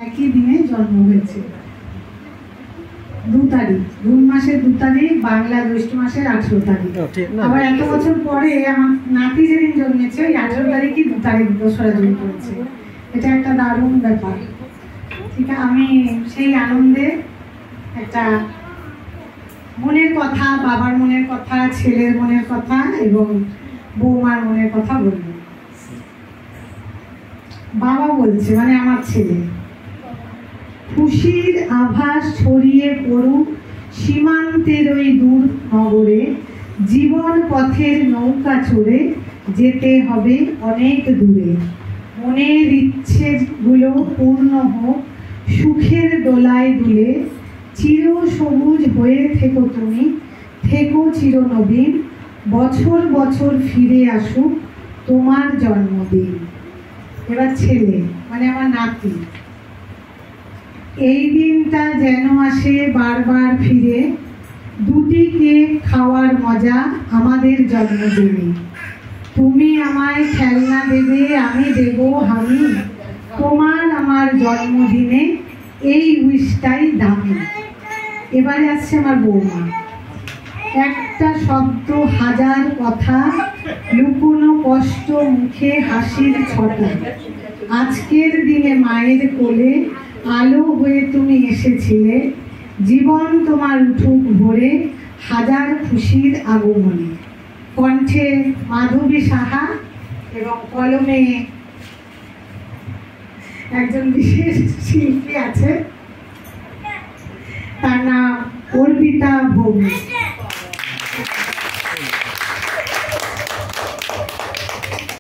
একই দিনে জন্ম হয়েছে, 2 তারিখ, জুন মাসের 2 তারিখ, বাংলা জ্যৈষ্ঠ মাসের 18 তারিখ। আবার এত বছর পরে আমার নাতি যেদিন জন্মেছে ওই 18 তারিখই 2 তারিখ দোসরা জুন পড়েছে। এটা একটা দারুণ ব্যাপার। ঠিক আছে, আমি সেই আনন্দে একটা মনের কথা, বাবার মনের কথা, ছেলের মনের কথা এবং বৌমার মনের কথা বলব। বাবা বলছে, মানে আমার ছেলে, খুশির আভাস ছড়িয়ে পড়ুক সীমান্তের ওই দূর নগরে, জীবন পথের নৌকা চড়ে যেতে হবে অনেক দূরে। মনের ইচ্ছেগুলো পূর্ণ হোক সুখের দোলায় দুলে, চির সবুজ হয়ে থেকো তুমি, থেকো চিরনবীন, বছর বছর ফিরে আসুক তোমার জন্মদিন। এবার ছেলে, মানে আমার নাতি, এই দিনটা যেন আসে বারবার ফিরে, 2টি কেক খাওয়ার মজা আমাদের জন্মদিনে। তুমি আমায় খেলনা দেবে, আমি দেব হামি, তোমার আমার জন্মদিনে এই উইশটাই দামি। এবারে আসছে আমার বৌমা। একটা শব্দ হাজার কথা, লুকোনো কষ্ট মুখে হাসির ছটা। আজকের দিনে মায়ের কোলে আলো হয়ে তুমি এসেছিলে, জীবন তোমার উঠুক ভরে হাজার খুশির আগমনে। কণ্ঠে মাধবী সাহা এবং কলমে একজন বিশেষ শিল্পী আছে, তার নাম অর্পিতা ভৌমিক।